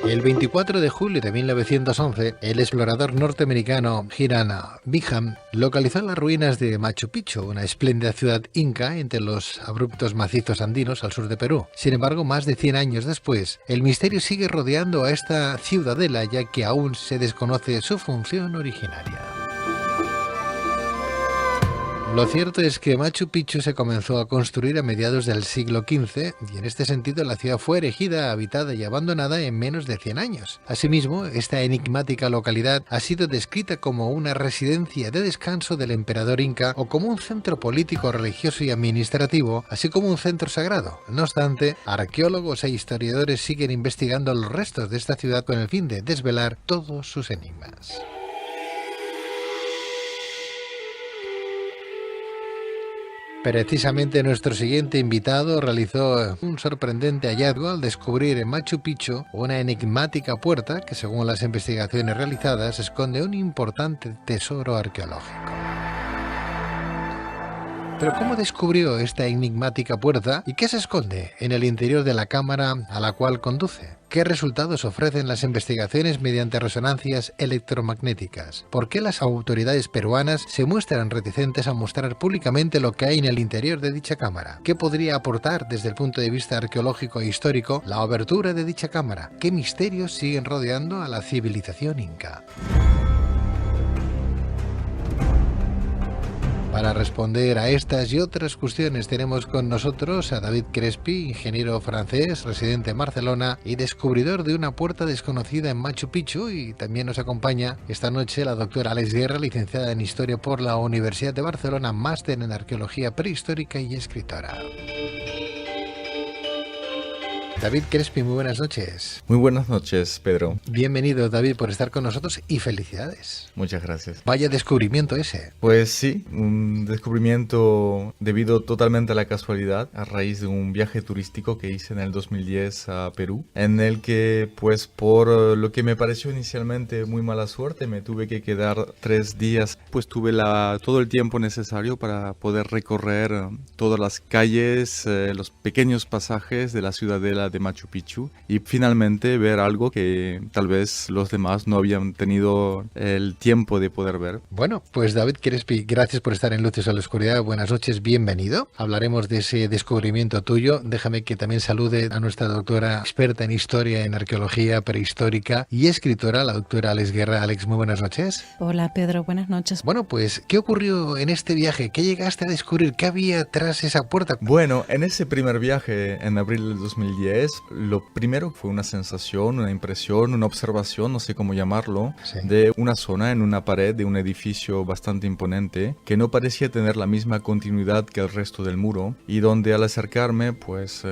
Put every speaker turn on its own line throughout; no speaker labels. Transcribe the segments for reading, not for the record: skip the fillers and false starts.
El 24 de julio de 1911, el explorador norteamericano Hiram Bingham localizó las ruinas de Machu Picchu, una espléndida ciudad inca entre los abruptos macizos andinos al sur de Perú. Sin embargo, más de 100 años después, el misterio sigue rodeando a esta ciudadela, ya que aún se desconoce su función originaria. Lo cierto es que Machu Picchu se comenzó a construir a mediados del siglo XV y en este sentido la ciudad fue erigida, habitada y abandonada en menos de 100 años. Asimismo, esta enigmática localidad ha sido descrita como una residencia de descanso del emperador inca o como un centro político, religioso y administrativo, así como un centro sagrado. No obstante, arqueólogos e historiadores siguen investigando los restos de esta ciudad con el fin de desvelar todos sus enigmas. Precisamente nuestro siguiente invitado realizó un sorprendente hallazgo al descubrir en Machu Picchu una enigmática puerta que, según las investigaciones realizadas, esconde un importante tesoro arqueológico. Pero ¿cómo descubrió esta enigmática puerta y qué se esconde en el interior de la cámara a la cual conduce? ¿Qué resultados ofrecen las investigaciones mediante resonancias electromagnéticas? ¿Por qué las autoridades peruanas se muestran reticentes a mostrar públicamente lo que hay en el interior de dicha cámara? ¿Qué podría aportar desde el punto de vista arqueológico e histórico la abertura de dicha cámara? ¿Qué misterios siguen rodeando a la civilización inca? Para responder a estas y otras cuestiones tenemos con nosotros a David Crespi, ingeniero francés, residente en Barcelona y descubridor de una puerta desconocida en Machu Picchu, y también nos acompaña esta noche la doctora Alex Guerra, licenciada en Historia por la Universidad de Barcelona, máster en Arqueología Prehistórica y escritora. David Crespi, muy buenas noches.
Muy buenas noches, Pedro.
Bienvenido, David, por estar con nosotros y felicidades.
Muchas gracias.
Vaya descubrimiento ese.
Pues sí, un descubrimiento debido totalmente a la casualidad, a raíz de un viaje turístico que hice en el 2010 a Perú, en el que, pues por lo que me pareció inicialmente muy mala suerte, me tuve que quedar 3 días. Pues tuve todo el tiempo necesario para poder recorrer todas las calles, los pequeños pasajes de la ciudadela de Machu Picchu y finalmente ver algo que tal vez los demás no habían tenido el tiempo de poder ver.
Bueno, pues David Crespi, gracias por estar en Luces a la Oscuridad. Buenas noches, bienvenido. Hablaremos de ese descubrimiento tuyo. Déjame que también salude a nuestra doctora experta en Historia, en Arqueología Prehistórica y escritora, la doctora Alex Guerra. Alex, muy buenas noches.
Hola Pedro, buenas noches.
Bueno, pues, ¿qué ocurrió en este viaje? ¿Qué llegaste a descubrir? ¿Qué había tras esa puerta?
Bueno, en ese primer viaje en abril del 2010, lo primero fue una sensación, una impresión, una observación, no sé cómo llamarlo, sí, de una zona en una pared de un edificio bastante imponente que no parecía tener la misma continuidad que el resto del muro y donde al acercarme pues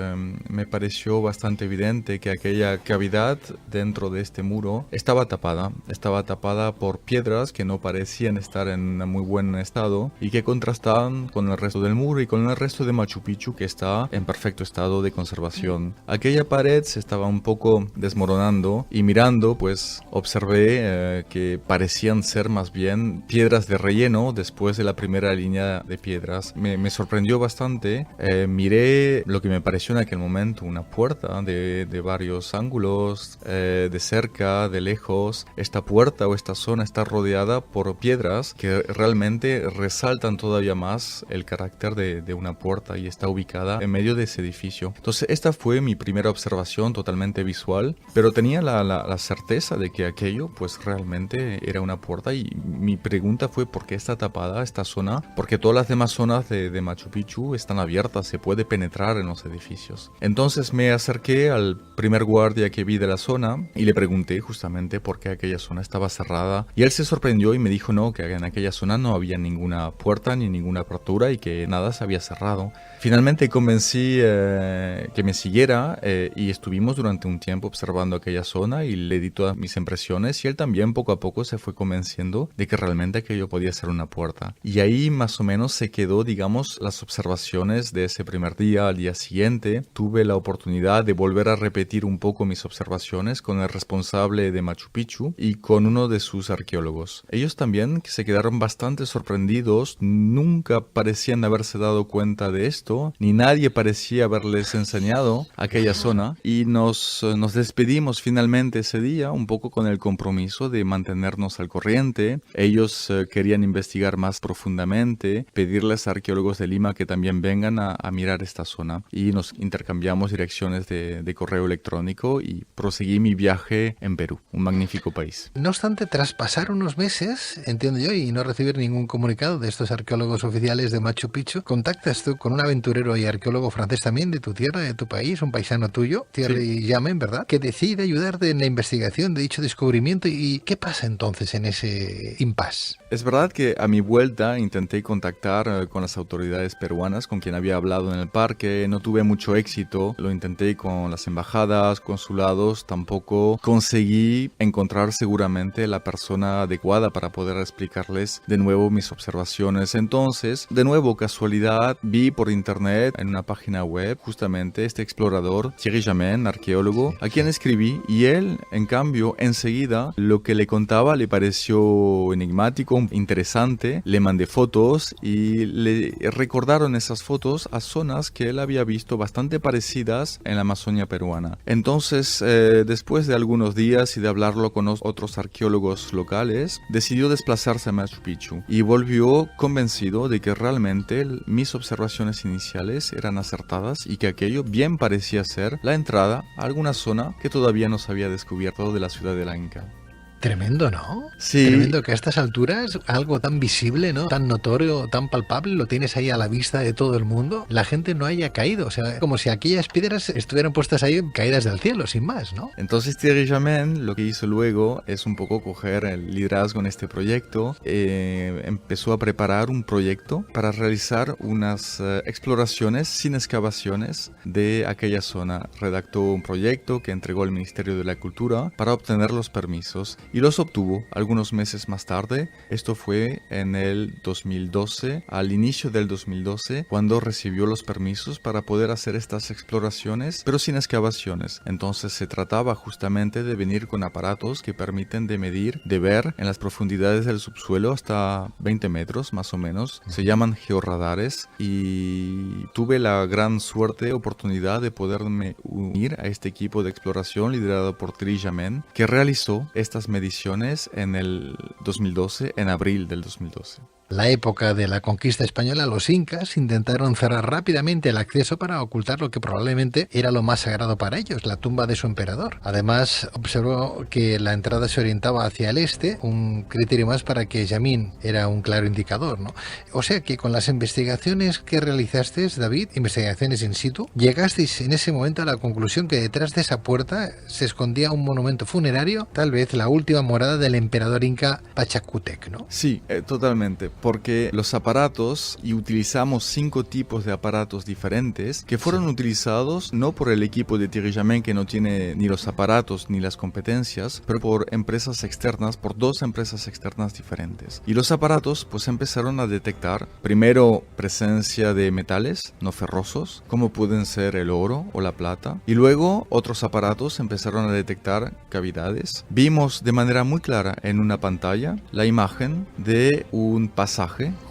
me pareció bastante evidente que aquella cavidad dentro de este muro estaba tapada por piedras que no parecían estar en muy buen estado y que contrastaban con el resto del muro y con el resto de Machu Picchu, que está en perfecto estado de conservación. Aquella pared se estaba un poco desmoronando y mirando pues observé que parecían ser más bien piedras de relleno después de la primera línea de piedras. Me sorprendió bastante. Miré lo que me pareció en aquel momento una puerta de varios ángulos, de cerca, de lejos. Esta puerta o esta zona está rodeada por piedras que realmente resaltan todavía más el carácter de una puerta y está ubicada en medio de ese edificio. Entonces esta fue mi primera observación totalmente visual, pero tenía la certeza de que aquello pues realmente era una puerta y mi pregunta fue ¿por qué está tapada esta zona? Porque todas las demás zonas de Machu Picchu están abiertas, se puede penetrar en los edificios. Entonces me acerqué al primer guardia que vi de la zona y le pregunté justamente por qué aquella zona estaba cerrada y él se sorprendió y me dijo no, que en aquella zona no había ninguna puerta ni ninguna apertura y que nada se había cerrado. Finalmente convencí que me siguiera y estuvimos durante un tiempo observando aquella zona y le di todas mis impresiones y él también poco a poco se fue convenciendo de que realmente aquello podía ser una puerta. Y ahí más o menos se quedó, digamos, las observaciones de ese primer día. Al día siguiente tuve la oportunidad de volver a repetir un poco mis observaciones con el responsable de Machu Picchu y con uno de sus arqueólogos. Ellos también se quedaron bastante sorprendidos, nunca parecían haberse dado cuenta de esto, ni nadie parecía haberles enseñado aquella aquella zona y nos despedimos finalmente ese día un poco con el compromiso de mantenernos al corriente. Ellos querían investigar más profundamente, pedirles a arqueólogos de Lima que también vengan a mirar esta zona y nos intercambiamos direcciones de correo electrónico y proseguí mi viaje en Perú, un magnífico país.
No obstante, tras pasar unos meses, entiendo yo, y no recibir ningún comunicado de estos arqueólogos oficiales de Machu Picchu, contactas tú con un aventurero y arqueólogo francés también de tu tierra, de tu país, un paisano tuyo, Thierry Jamin, ¿verdad?, que decide ayudarte en la investigación de dicho descubrimiento. ¿Y qué pasa entonces en ese impasse?
Es verdad que a mi vuelta intenté contactar con las autoridades peruanas con quien había hablado en el parque, no tuve mucho éxito, lo intenté con las embajadas, consulados, tampoco conseguí encontrar seguramente la persona adecuada para poder explicarles de nuevo mis observaciones. Entonces, de nuevo, casualidad, vi por internet en una página web justamente este explorador, Thierry Jamin, arqueólogo, a quien escribí y él, en cambio, enseguida lo que le contaba le pareció enigmático, interesante, le mandé fotos y le recordaron esas fotos a zonas que él había visto bastante parecidas en la Amazonia peruana. Entonces, después de algunos días y de hablarlo con otros arqueólogos locales, decidió desplazarse a Machu Picchu y volvió convencido de que realmente mis observaciones iniciales eran acertadas y que aquello bien parecía ser la entrada a alguna zona que todavía no se había descubierto de la ciudad de la Inca.
Tremendo, ¿no?
Sí.
Tremendo que a estas alturas algo tan visible, ¿no?, tan notorio, tan palpable, lo tienes ahí a la vista de todo el mundo, la gente no haya caído. O sea, como si aquellas piedras estuvieran puestas ahí caídas del cielo, sin más, ¿no?
Entonces Thierry Jamin lo que hizo luego es un poco coger el liderazgo en este proyecto. Empezó a preparar un proyecto para realizar unas exploraciones sin excavaciones de aquella zona. Redactó un proyecto que entregó al Ministerio de la Cultura para obtener los permisos. Y los obtuvo algunos meses más tarde. Esto fue en el 2012, al inicio del 2012, cuando recibió los permisos para poder hacer estas exploraciones, pero sin excavaciones. Entonces se trataba justamente de venir con aparatos que permiten de medir, de ver en las profundidades del subsuelo hasta 20 metros más o menos. Se llaman georradares y tuve la gran suerte, oportunidad de poderme unir a este equipo de exploración liderado por Thierry Jamin, que realizó estas mediciones en el 2012, en abril del 2012.
La época de la conquista española, los incas intentaron cerrar rápidamente el acceso para ocultar lo que probablemente era lo más sagrado para ellos, la tumba de su emperador. Además, observó que la entrada se orientaba hacia el este, un criterio más para que Jamin era un claro indicador, ¿no? O sea que con las investigaciones que realizasteis, David, investigaciones in situ, llegasteis en ese momento a la conclusión que detrás de esa puerta se escondía un monumento funerario, tal vez la última morada del emperador inca Pachacútec, ¿no?
Sí, totalmente. Porque los aparatos, y utilizamos 5 tipos de aparatos diferentes que fueron utilizados no por el equipo de Thierry Jamin, que no tiene ni los aparatos ni las competencias, pero por empresas externas, por 2 empresas externas diferentes. Y los aparatos pues empezaron a detectar primero presencia de metales no ferrosos, como pueden ser el oro o la plata, y luego otros aparatos empezaron a detectar cavidades. Vimos de manera muy clara en una pantalla la imagen de un pasaje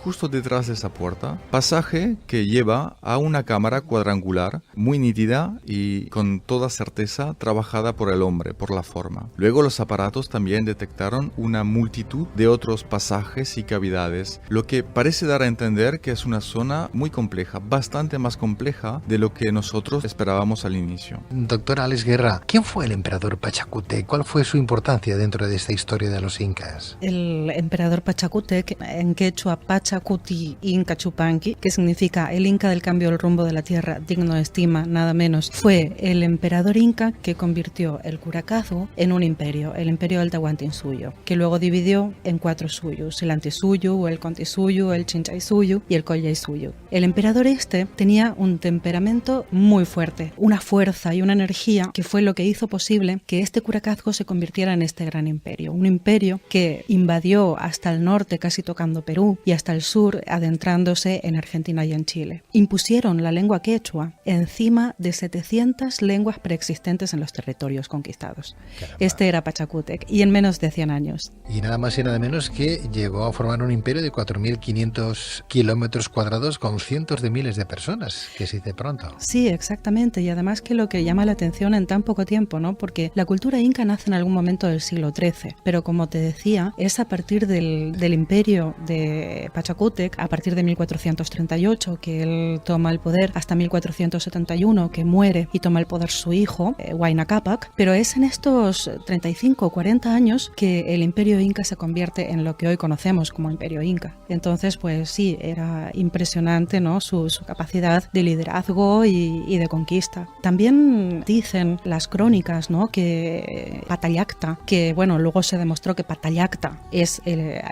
justo detrás de esa puerta, pasaje que lleva a una cámara cuadrangular muy nítida y con toda certeza trabajada por el hombre, por la forma. Luego los aparatos también detectaron una multitud de otros pasajes y cavidades, lo que parece dar a entender que es una zona muy compleja, bastante más compleja de lo que nosotros esperábamos al inicio.
Doctor Alex Guerra, ¿quién fue el emperador Pachacútec? ¿Cuál fue su importancia dentro de esta historia de los incas?
El emperador Pachacútec, en quechua Pachacuti Inca Chupanqui, que significa el Inca del cambio del rumbo de la tierra, digno de estima, nada menos, fue el emperador inca que convirtió el Curacazo en un imperio, el imperio del Tahuantinsuyo, que luego dividió en 4 suyos, el Antisuyo, el Contisuyo, el Chinchaysuyo y el Collaisuyo. El emperador este tenía un temperamento muy fuerte, una fuerza y una energía que fue lo que hizo posible que este Curacazo se convirtiera en este gran imperio, un imperio que invadió hasta el norte casi tocando Perú, Perú y hasta el sur, adentrándose en Argentina y en Chile. Impusieron la lengua quechua encima de 700 lenguas preexistentes en los territorios conquistados.
Caramba.
Este era Pachacútec, y en menos de 100 años.
Y nada más y nada menos que llegó a formar un imperio de 4.500 kilómetros cuadrados con cientos de miles de personas, que se dice pronto.
Sí, exactamente, y además que lo que llama la atención en tan poco tiempo, ¿no? Porque la cultura inca nace en algún momento del siglo XIII, pero como te decía, es a partir del imperio de Pachacútec, a partir de 1438, que él toma el poder, hasta 1471, que muere y toma el poder su hijo, Huayna Cápac, pero es en estos 35 o 40 años que el imperio inca se convierte en lo que hoy conocemos como imperio inca. Entonces, pues sí, era impresionante, ¿no? Su capacidad de liderazgo y de conquista. También dicen las crónicas, ¿no? Que Patallacta, que bueno, luego se demostró que Patallacta es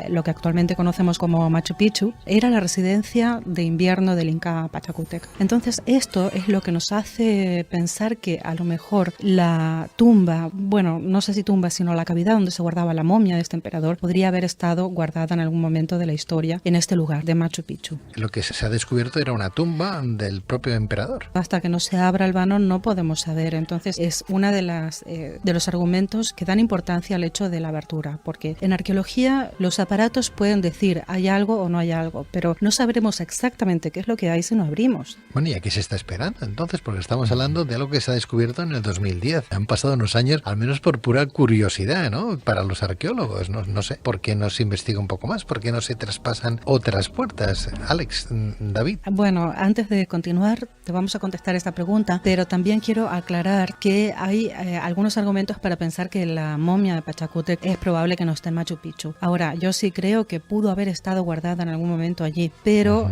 lo que actualmente conocemos como Machu Picchu, era la residencia de invierno del Inca Pachacútec. Entonces, esto es lo que nos hace pensar que a lo mejor la tumba, bueno, no sé si tumba, sino la cavidad donde se guardaba la momia de este emperador, podría haber estado guardada en algún momento de la historia en este lugar de Machu Picchu.
Lo que se ha descubierto era una tumba del propio emperador.
Hasta que no se abra el vano no podemos saber. Entonces es una de los argumentos que dan importancia al hecho de la abertura, porque en arqueología los aparatos pueden decir hay algo o no hay algo, pero no sabremos exactamente qué es lo que hay si no abrimos.
Bueno, ¿y a qué se está esperando entonces? Porque estamos hablando de algo que se ha descubierto en el 2010. Han pasado unos años, al menos por pura curiosidad, ¿no? Para los arqueólogos, no sé. ¿Por qué no se investiga un poco más? ¿Por qué no se traspasan otras puertas? Alex, David.
Bueno, antes de continuar, te vamos a contestar esta pregunta, pero también quiero aclarar que hay algunos argumentos para pensar que la momia de Pachacútec es probable que no esté en Machu Picchu. Ahora, yo sí creo que pudo haber estado guardada en algún momento allí, pero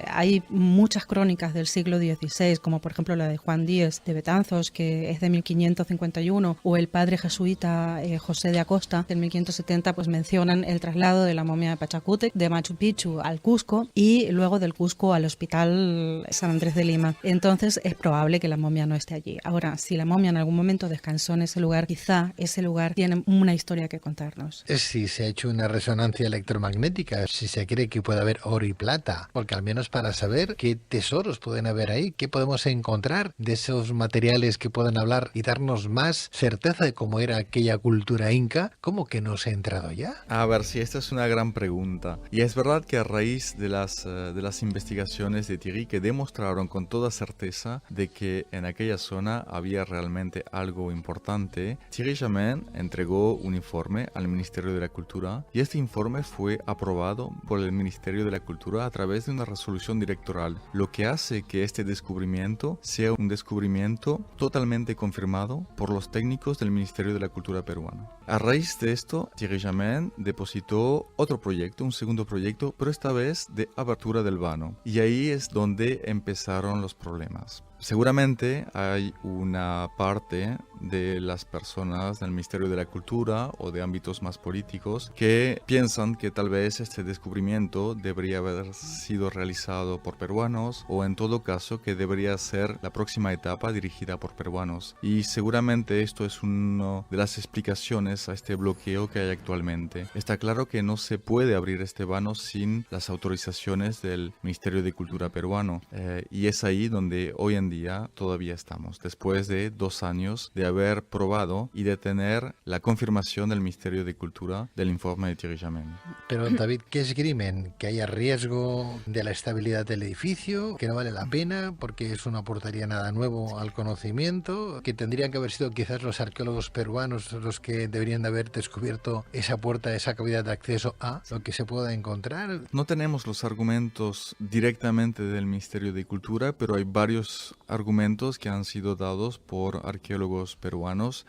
hay muchas crónicas del siglo XVI, como por ejemplo la de Juan Díez de Betanzos, que es de 1551, o el padre jesuita José de Acosta, del 1570, pues mencionan el traslado de la momia de Pachacútec de Machu Picchu al Cusco y luego del Cusco al Hospital San Andrés de Lima. Entonces es probable que la momia no esté allí. Ahora, si la momia en algún momento descansó en ese lugar, quizá ese lugar tiene una historia que contarnos.
Si se ha hecho una resonancia electromagnética, si se cree que puede haber oro y plata, porque al menos para saber qué tesoros pueden haber ahí, qué podemos encontrar de esos materiales que puedan hablar y darnos más certeza de cómo era aquella cultura inca, ¿cómo que no se ha entrado ya?
A ver, sí, esta es una gran pregunta. Y es verdad que a raíz de las investigaciones de Thierry, que demostraron con toda certeza de que en aquella zona había realmente algo importante, Thierry Jamin entregó un informe al Ministerio de la Cultura y este informe fue aprobado por el Ministerio de la Cultura a través de una resolución directoral, lo que hace que este descubrimiento sea un descubrimiento totalmente confirmado por los técnicos del Ministerio de la Cultura peruano. A raíz de esto, Thierry Jamin depositó otro proyecto, un segundo proyecto, pero esta vez de abertura del vano. Y ahí es donde empezaron los problemas. Seguramente hay una parte de las personas del Ministerio de la Cultura o de ámbitos más políticos que piensan que tal vez este descubrimiento debería haber sido realizado por peruanos o en todo caso que debería ser la próxima etapa dirigida por peruanos. Y seguramente esto es una de las explicaciones a este bloqueo que hay actualmente. Está claro que no se puede abrir este vano sin las autorizaciones del Ministerio de Cultura peruano y es ahí donde hoy en día todavía estamos, después de 2 años de haber probado y de tener la confirmación del Ministerio de Cultura del informe de Thierry Jamin.
Pero David, ¿qué es crimen? ¿Que haya riesgo de la estabilidad del edificio? ¿Que no vale la pena porque eso no aportaría nada nuevo al conocimiento? ¿Que tendrían que haber sido quizás los arqueólogos peruanos los que deberían de haber descubierto esa puerta, esa cavidad de acceso a lo que se pueda encontrar?
No tenemos los argumentos directamente del Ministerio de Cultura, pero hay varios argumentos que han sido dados por arqueólogos peruanos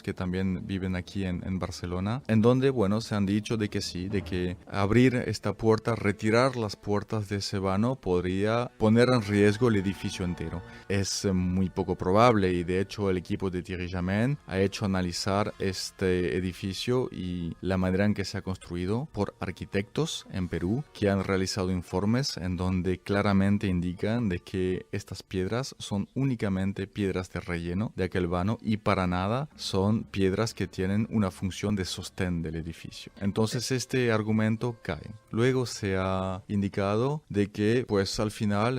que también viven aquí en Barcelona, en donde, bueno, se han dicho de que sí, de que abrir esta puerta, retirar las puertas de ese vano podría poner en riesgo el edificio entero. Es muy poco probable y de hecho el equipo de Thierry Jamin ha hecho analizar este edificio y la manera en que se ha construido por arquitectos en Perú que han realizado informes en donde claramente indican de que estas piedras piedras son únicamente piedras de relleno de aquel vano y para nada son piedras que tienen una función de sostén del edificio. Entonces este argumento cae. Luego se ha indicado de que pues al final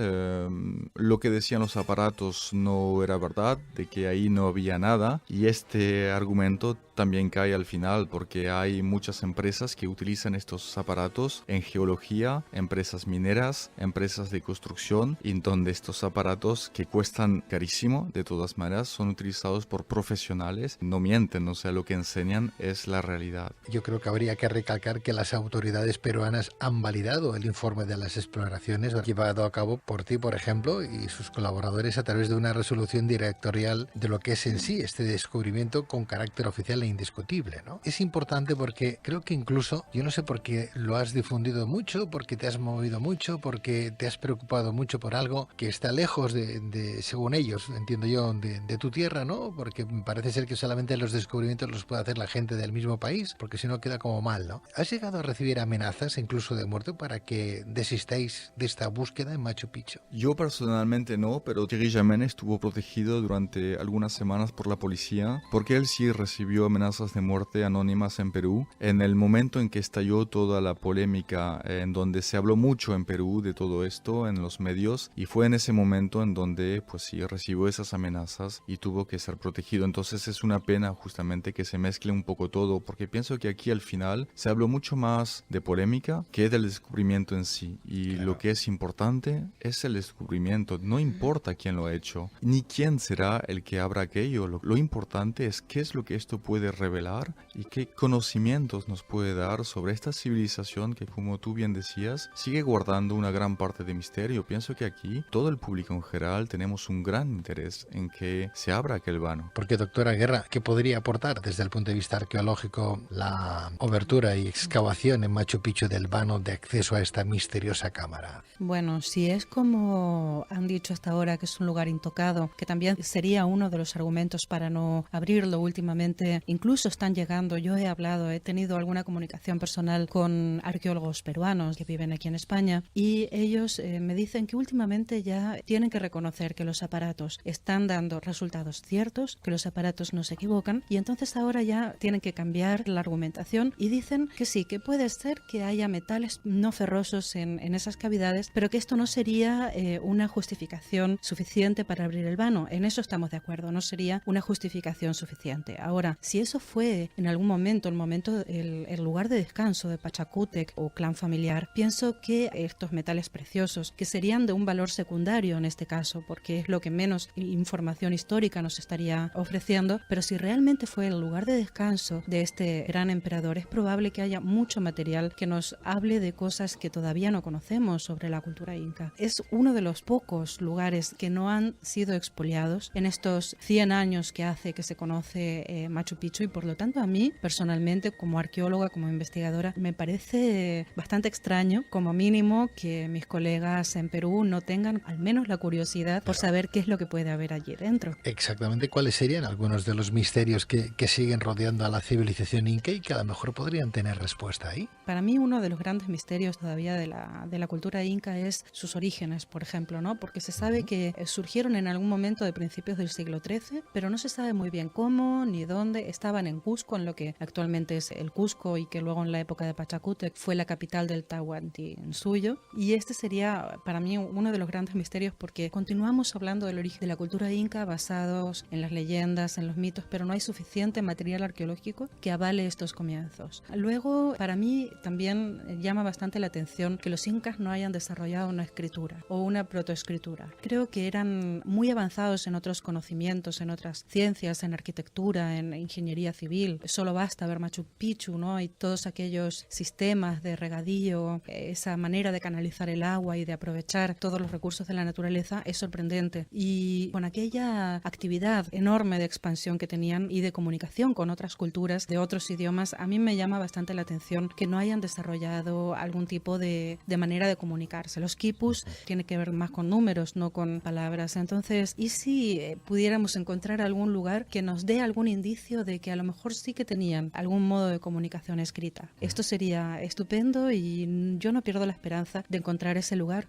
lo que decían los aparatos no era verdad, de que ahí no había nada, y este argumento también cae al final porque hay muchas empresas que utilizan estos aparatos en geología, empresas mineras, empresas de construcción, y donde estos aparatos que cuestan carísimo de todas maneras son utilizados por profesionales, no mienten, o sea, lo que enseñan es la realidad.
Yo creo que habría que recalcar que las autoridades peruanas han validado el informe de las exploraciones llevado a cabo por ti, por ejemplo, y sus colaboradores a través de una resolución directorial de lo que es en sí este descubrimiento con carácter oficial e indiscutible, ¿no? Es importante porque creo que incluso, yo no sé por qué lo has difundido mucho, porque te has movido mucho, porque te has preocupado mucho por algo que está lejos de según ellos, entiendo yo, de tu tierra, ¿no? Porque parece ser que solamente los descubrimientos los puede hacer la gente del mismo país, porque si no queda como mal, ¿no? ¿Has llegado a recibir amenazas, incluso de muerte, para que desistáis de esta búsqueda en Machu Picchu?
Yo personalmente no, pero Thierry Jamin estuvo protegido durante algunas semanas por la policía, porque él sí recibió amenazas de muerte anónimas en Perú. En el momento en que estalló toda la polémica, en donde se habló mucho en Perú de todo esto en los medios, y fue en ese momento en donde pues sí recibió esas amenazas y tuvo que ser protegido. Entonces es una pena justamente que se mezcle un poco todo, porque pienso que aquí al final se habló mucho más de polémica que del descubrimiento en sí, y claro, lo que es importante es el descubrimiento. No importa quién lo ha hecho ni quién será el que abra aquello, lo importante es qué es lo que esto puede revelar y qué conocimientos nos puede dar sobre esta civilización que, como tú bien decías, sigue guardando una gran parte de misterio. Pienso que aquí todo el público en general tenemos un gran interés en que se abra aquel vano.
Porque, doctora Guerra, ¿qué podría aportar desde el punto de vista arqueológico la obertura y excavación en Machu Picchu del vano de acceso a esta misteriosa cámara?
Bueno, si es como han dicho hasta ahora, que es un lugar intocado, que también sería uno de los argumentos para no abrirlo últimamente, incluso están llegando, yo he tenido alguna comunicación personal con arqueólogos peruanos que viven aquí en España, y ellos me dicen que últimamente ya tienen que reconocer que los aparatos están dando resultados ciertos, que los aparatos no se equivocan, y entonces ahora ya tienen que cambiar la argumentación y dicen que sí, que puede ser que haya metales no ferrosos en esas cavidades, pero que esto no sería una justificación suficiente para abrir el vano. En eso estamos de acuerdo, no sería una justificación suficiente. Ahora, si eso fue en algún momento el lugar de descanso de Pachacútec o clan familiar, pienso que estos metales preciosos, que serían de un valor secundario en este caso, porque es lo que menos información histórica nos estaría ofreciendo, pero si realmente fue el lugar de descanso de este gran emperador, es probable que haya mucho material que nos hable de cosas que todavía no conocemos sobre la cultura inca. Es uno de los pocos lugares que no han sido expoliados en estos 100 años que hace que se conoce Machu Picchu, y por lo tanto a mí personalmente, como arqueóloga, como investigadora, me parece bastante extraño, como mínimo, que mis colegas en Perú no tengan al menos la curiosidad por saber qué es lo que puede haber allí dentro.
Exactamente, ¿cuáles serían algunos de los misterios que siguen rodeando a la civilización inca y que a lo mejor podrían tener respuesta ahí?
Para mí uno de los grandes misterios todavía de la cultura inca es sus orígenes, por ejemplo, ¿no? Porque se sabe que surgieron en algún momento de principios del siglo XIII, pero no se sabe muy bien cómo ni dónde. Estaban en Cusco, en lo que actualmente es el Cusco y que luego en la época de Pachacútec fue la capital del Tahuantinsuyo, y este sería para mí uno de los grandes misterios, porque continuamos hablando del origen de la cultura inca basados en las leyendas, en los mitos, pero no hay suficiente material arqueológico que avale estos comienzos. Luego, para mí también llama bastante la atención que los incas no hayan desarrollado una escritura o una protoescritura. Creo que eran muy avanzados en otros conocimientos, en otras ciencias, en arquitectura, en ingeniería civil. Solo basta ver Machu Picchu, ¿no? Y todos aquellos sistemas de regadío, esa manera de canalizar el agua y de aprovechar todos los recursos de la naturaleza es sorprendente. Y con aquella actividad enorme de expansión que tenían y de comunicación con otras culturas de otros idiomas, a mí me llama bastante la atención que no hayan desarrollado algún tipo de manera de comunicarse. Los quipus tienen que ver más con números, no con palabras. Entonces, ¿y si pudiéramos encontrar algún lugar que nos dé algún indicio de que a lo mejor sí que tenían algún modo de comunicación escrita? Esto sería estupendo y yo no pierdo la esperanza de encontrar ese lugar.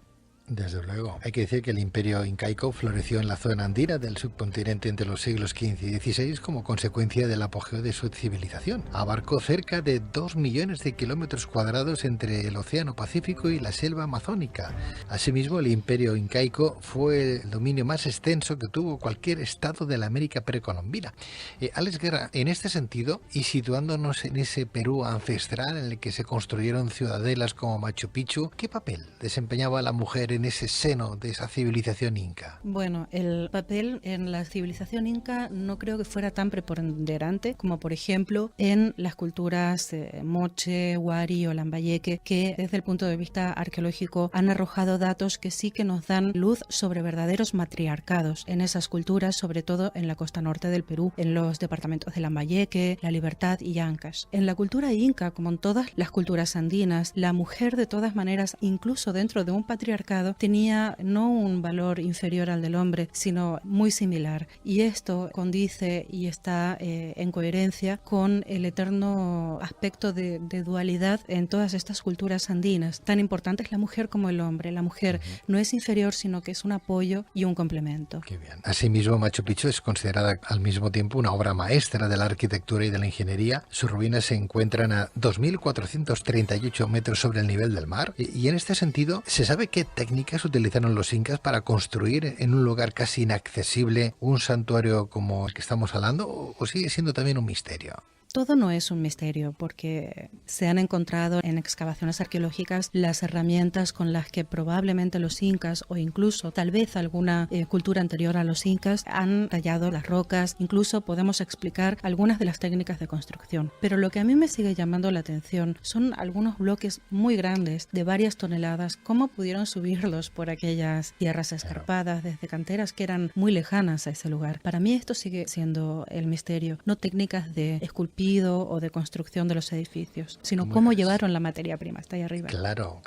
Desde luego. Hay que decir que el imperio incaico floreció en la zona andina del subcontinente entre los siglos XV y XVI como consecuencia del apogeo de su civilización. Abarcó cerca de 2 millones de kilómetros cuadrados entre el Océano Pacífico y la selva amazónica. Asimismo, el imperio incaico fue el dominio más extenso que tuvo cualquier estado de la América precolombina. Alex Guerra, en este sentido, y situándonos en ese Perú ancestral en el que se construyeron ciudadelas como Machu Picchu, ¿qué papel desempeñaba la mujer en ese seno de esa civilización inca?
Bueno, el papel en la civilización inca no creo que fuera tan preponderante como, por ejemplo, en las culturas Moche, Wari o Lambayeque, que desde el punto de vista arqueológico han arrojado datos que sí que nos dan luz sobre verdaderos matriarcados en esas culturas, sobre todo en la costa norte del Perú, en los departamentos de Lambayeque, La Libertad y Ancash. En la cultura inca, como en todas las culturas andinas, la mujer de todas maneras, incluso dentro de un patriarcado, tenía no un valor inferior al del hombre, sino muy similar. Y esto condice y está en coherencia con el eterno aspecto de dualidad en todas estas culturas andinas. Tan importante es la mujer como el hombre. La mujer no es inferior, sino que es un apoyo y un complemento.
Qué bien. Asimismo, Machu Picchu es considerada al mismo tiempo una obra maestra de la arquitectura y de la ingeniería. Sus ruinas se encuentran a 2.438 metros sobre el nivel del mar. Y en este sentido, ¿se sabe qué técnicas utilizaron los incas para construir en un lugar casi inaccesible un santuario como el que estamos hablando? ¿O sigue siendo también un misterio?
Todo no es un misterio porque se han encontrado en excavaciones arqueológicas las herramientas con las que probablemente los incas o incluso tal vez alguna cultura anterior a los incas han tallado las rocas, incluso podemos explicar algunas de las técnicas de construcción. Pero lo que a mí me sigue llamando la atención son algunos bloques muy grandes de varias toneladas, cómo pudieron subirlos por aquellas tierras escarpadas desde canteras que eran muy lejanas a ese lugar. Para mí esto sigue siendo el misterio, no técnicas de esculpir o de construcción de los edificios, sino cómo llevaron la materia prima hasta ahí arriba.
Claro.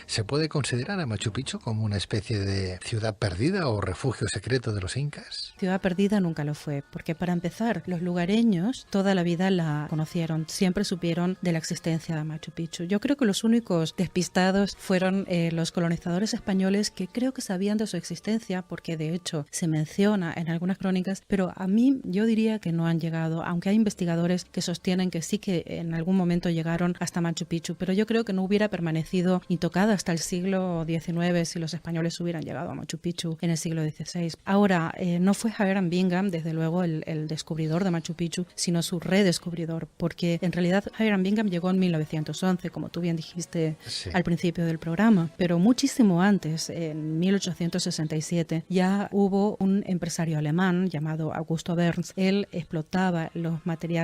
¿Se puede considerar a Machu Picchu como una especie de ciudad perdida o refugio secreto de los incas?
Ciudad perdida nunca lo fue, porque para empezar, los lugareños toda la vida la conocieron, siempre supieron de la existencia de Machu Picchu. Yo creo que los únicos despistados fueron los colonizadores españoles, que creo que sabían de su existencia, porque de hecho se menciona en algunas crónicas, pero a mí yo diría que no han llegado, aunque hay investigadores que sostienen que sí que en algún momento llegaron hasta Machu Picchu, pero yo creo que no hubiera permanecido intocada hasta el siglo XIX si los españoles hubieran llegado a Machu Picchu en el siglo XVI. Ahora, no fue Hiram Bingham, desde luego, el descubridor de Machu Picchu, sino su redescubridor, porque en realidad Hiram Bingham llegó en 1911, como tú bien dijiste al principio del programa, pero muchísimo antes, en 1867, ya hubo un empresario alemán llamado Augusto Berns. Él explotaba los materiales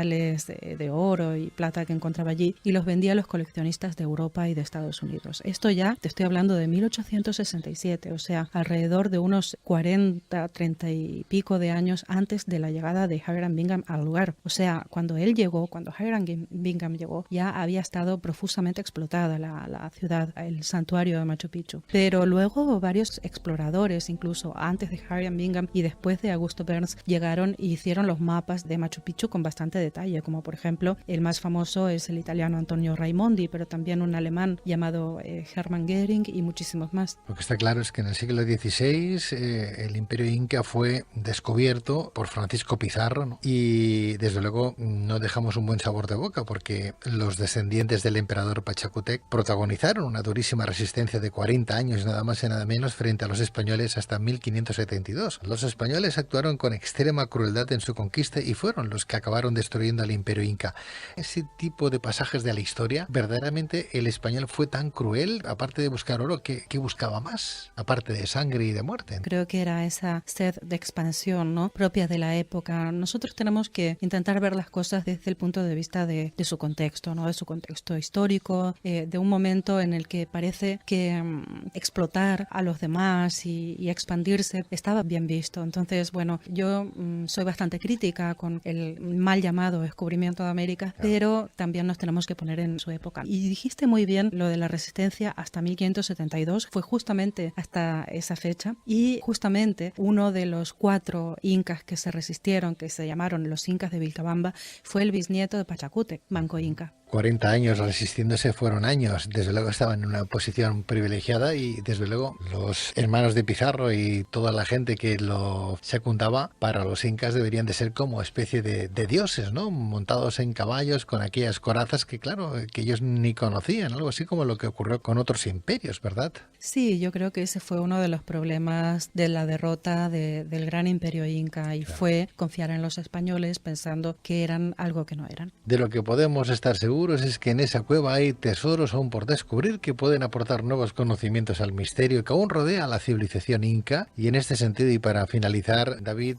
de oro y plata que encontraba allí y los vendía a los coleccionistas de Europa y de Estados Unidos. Esto ya te estoy hablando de 1867, o sea, alrededor de unos 40, 30 y pico de años antes de la llegada de Hiram Bingham al lugar. O sea, cuando Hiram Bingham llegó, ya había estado profusamente explotada la ciudad, el santuario de Machu Picchu. Pero luego varios exploradores, incluso antes de Hiram Bingham y después de Augusto Berns, llegaron y hicieron los mapas de Machu Picchu con bastante detalle, como por ejemplo el más famoso es el italiano Antonio Raimondi, pero también un alemán llamado Hermann Göring y muchísimos más.
Lo que está claro es que en el siglo XVI el imperio inca fue descubierto por Francisco Pizarro, ¿no? Y desde luego no dejamos un buen sabor de boca, porque los descendientes del emperador Pachacútec protagonizaron una durísima resistencia de 40 años nada más y nada menos frente a los españoles hasta 1572. Los españoles actuaron con extrema crueldad en su conquista y fueron los que acabaron destruyendo al imperio inca. Ese tipo de pasajes de la historia, verdaderamente el español fue tan cruel, aparte de buscar oro, ¿qué buscaba más? Aparte de sangre y de muerte.
Creo que era esa sed de expansión, ¿no?, propia de la época. Nosotros tenemos que intentar ver las cosas desde el punto de vista de su contexto, ¿no?, de su contexto histórico, de un momento en el que parece que explotar a los demás y expandirse estaba bien visto. Entonces, bueno, yo soy bastante crítica con el mal llamado descubrimiento de América, pero también nos tenemos que poner en su época. Y dijiste muy bien lo de la resistencia hasta 1572, fue justamente hasta esa fecha, y justamente uno de los 4 incas que se resistieron, que se llamaron los incas de Vilcabamba, fue el bisnieto de Pachacútec, Manco Inca.
40 años resistiéndose fueron años. Desde luego estaban en una posición privilegiada y desde luego los hermanos de Pizarro y toda la gente que lo secundaba, para los incas deberían de ser como especie de dioses, ¿no? Montados en caballos con aquellas corazas que claro, que ellos ni conocían, algo así como lo que ocurrió con otros imperios, ¿verdad?
Sí, yo creo que ese fue uno de los problemas de la derrota del gran imperio inca y fue confiar en los españoles pensando que eran algo que no eran.
De lo que podemos estar seguros es que en esa cueva hay tesoros aún por descubrir que pueden aportar nuevos conocimientos al misterio que aún rodea a la civilización inca. Y en este sentido, y para finalizar, David,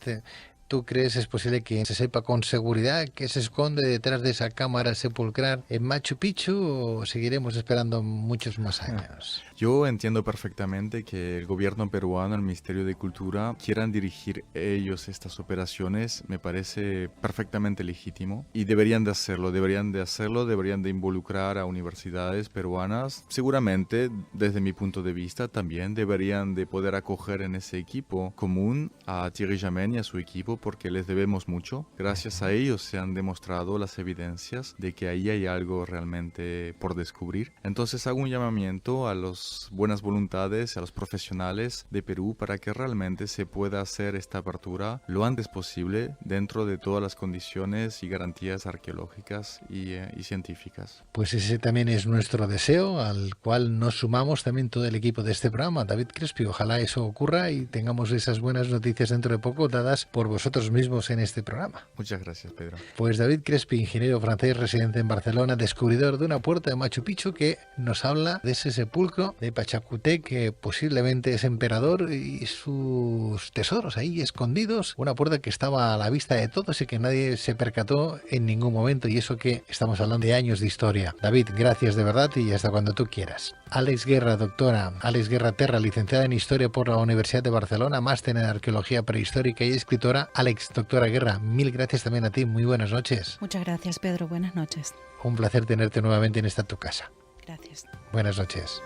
¿tú crees es posible que se sepa con seguridad qué se esconde detrás de esa cámara sepulcral en Machu Picchu o seguiremos esperando muchos más años?
Yo entiendo perfectamente que el gobierno peruano, el Ministerio de Cultura, quieran dirigir ellos estas operaciones. Me parece perfectamente legítimo y deberían de hacerlo, deberían de involucrar a universidades peruanas. Seguramente, desde mi punto de vista, también deberían de poder acoger en ese equipo común a Thierry Jamin y a su equipo, porque les debemos mucho. Gracias a ellos se han demostrado las evidencias de que ahí hay algo realmente por descubrir. Entonces hago un llamamiento a las buenas voluntades, a los profesionales de Perú para que realmente se pueda hacer esta apertura lo antes posible dentro de todas las condiciones y garantías arqueológicas y científicas.
Pues ese también es nuestro deseo, al cual nos sumamos también todo el equipo de este programa. David Crespi, ojalá eso ocurra y tengamos esas buenas noticias dentro de poco dadas por vosotros mismos en este programa.
Muchas gracias, Pedro.
Pues David Crespi, ingeniero francés residente en Barcelona, descubridor de una puerta de Machu Picchu, que nos habla de ese sepulcro de Pachacútec, que posiblemente es emperador y sus tesoros ahí escondidos. Una puerta que estaba a la vista de todos y que nadie se percató en ningún momento, y eso que estamos hablando de años de historia. David, gracias de verdad y hasta cuando tú quieras. Alex Guerra, doctora. Alex Guerra Terra, licenciada en Historia por la Universidad de Barcelona, máster en Arqueología Prehistórica y escritora. Alex, doctora Guerra, mil gracias también a ti. Muy buenas noches.
Muchas gracias, Pedro. Buenas noches.
Un placer tenerte nuevamente en esta tu casa.
Gracias.
Buenas noches.